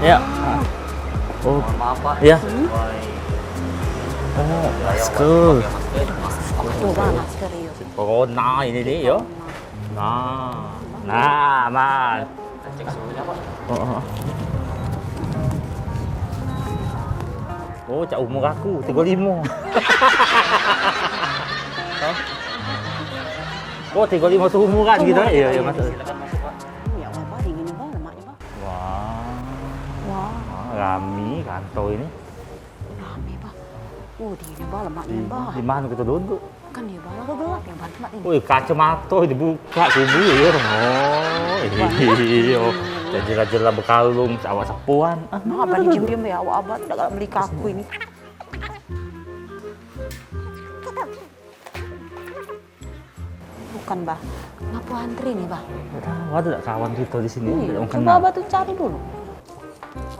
Ya. Oh, Maaf Pak. ya. Woi. Oh, Saya masker. pakai masker. Coba masker yuk. Corona ini nih, yo. Nah, man. Kita cek suhunya Pak. Oh, cak umur aku 35. Hah? Oh, 35 seumuran gitu ya? Iya, masuk. Silakan masuk Pak. Ya apa dingin apa lemaknya pak? Wah, Wah, rame kantor ini. rame pak. Dingin apa lemaknya pak? Di mana kita duduk? Kan ya bala gelap ya ban mak ini. Wih, kacamata dibuka kubu ya. Oh, iya. Jelas-jelas bekalung awak sepuan. Nah, abang diem ya awak abang udah beli kaku ini. Bukan bah, ngapa antri nih bah? Waduh, ada kawan kita di sini. Iya, Orang coba kenal. abang tuh cari dulu.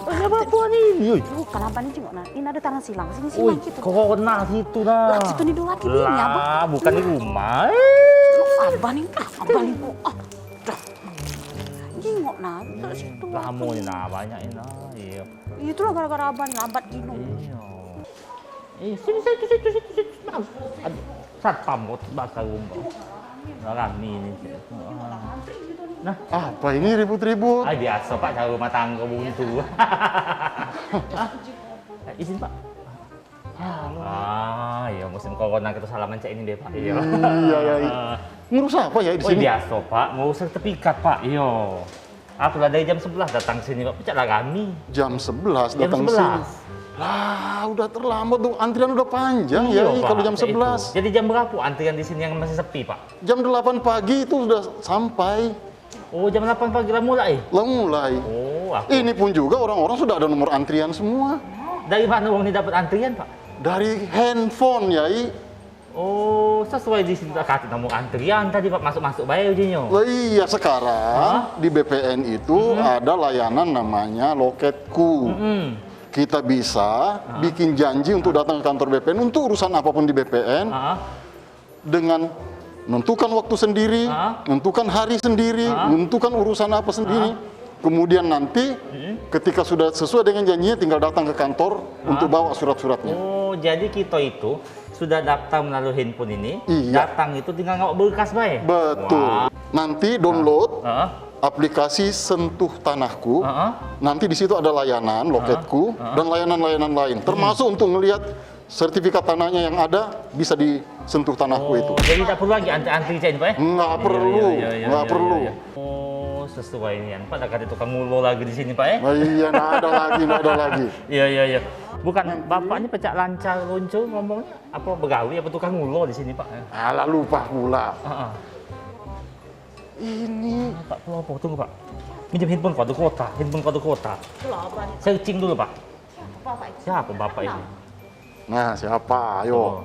Oh, siapa puan ini? Yoi. Bukan abang ini juga nah, ini ada tanah silang sini Wih, silang gitu. corona situ nah. Lah, situ nih dulu lagi ini abang. Lah, bukan di rumah. Abang nih, abang nih. Dah. Jingok nah, terus situ. Kamu ini nah, banyak ini nah. Iya. Itulah gara-gara abang lambat gini. Iya. Situ. Aduh, satpam kok bakal rumah. Rame ini. Nah, Apa ini ribut-ribut? biasa Pak, cari rumah tangga buntu. Izin Pak. Iya musim corona kita salaman cek ini deh Pak. Iya. Iya. Ngurus apa ya di Oh sini? biasa Pak, ngurus sertifikat Pak. Iya. Aku lah dari jam 11 datang sini Pak, pecah lah kami. Jam 11 Jam datang 11. sini. Lah, udah terlambat tuh. Antrian udah panjang Iya, ya Pak, kalau jam itu. 11. Jadi jam berapa antrian di sini yang masih sepi Pak? Jam 8 pagi itu sudah sampai. Oh jam 8 pagi lah mulai. Lah mulai. Oh aku. Ini pun juga orang-orang sudah ada nomor antrian semua. Dari mana uang ini dapat antrian Pak? Dari handphone ya. Oh sesuai di sini kata nomor antrian tadi Pak, masuk bayar ujinya. Lah iya sekarang di BPN itu ada layanan namanya Loketku. Kita bisa bikin janji untuk datang ke kantor BPN untuk urusan apapun di BPN dengan menentukan waktu sendiri, menentukan hari sendiri, menentukan urusan apa sendiri. Kemudian nanti ketika sudah sesuai dengan janjinya tinggal datang ke kantor untuk bawa surat-suratnya. Oh jadi kita itu sudah daftar melalui handphone ini, Iya. datang itu tinggal ngawak berkas baik. Betul. Nanti download Heeh. aplikasi Sentuh Tanahku. Nanti di situ ada layanan Loketku dan layanan-layanan lain, termasuk untuk melihat sertifikat tanahnya yang ada bisa disentuh tanahku itu. Oh, jadi tidak perlu lagi antri-antri cek ini Pak ya? Nggak perlu, nggak perlu. Oh, sesuai ini kan Pak, ada tukang mulo lagi di sini Pak ya? Nah, iya, nggak ada lagi. Iya. Bukan Bapak ini pecah lancar luncur ngomongnya apa begawi apa tukang mulo di sini Pak? Alah lupa pula. Ini Pak pelopor tunggu Pak. Minjem handphone kode kota, Itulah abang. Searching dulu Pak. Apa itu? Siapa Bapak ini? nah siapa? Ayo.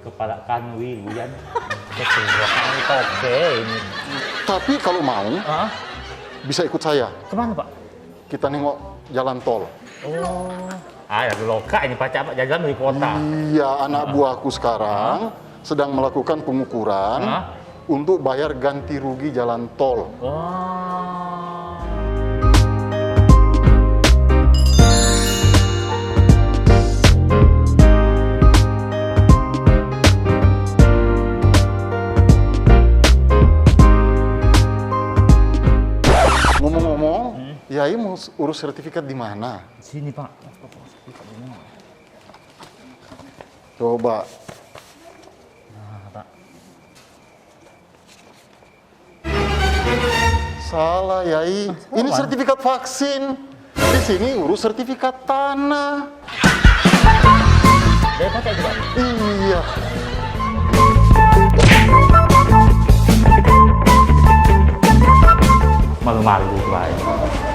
Kepala Kanwi Luyan. Oke ini. Tapi kalau mau bisa ikut saya. Kemana Pak? Kita nengok jalan tol. Oh. Ya loka ini Pak jalan dari kota. Iya, anak buahku sekarang sedang melakukan pengukuran untuk bayar ganti rugi jalan tol. Wah. Ngomong-ngomong, Yai mau urus sertifikat di mana? Sini Pak. Coba. Pak. Salah, Yai. Ini sertifikat vaksin. Di sini urus sertifikat tanah. Dari Pak itu Pak. Iya. Malu-malu Pak.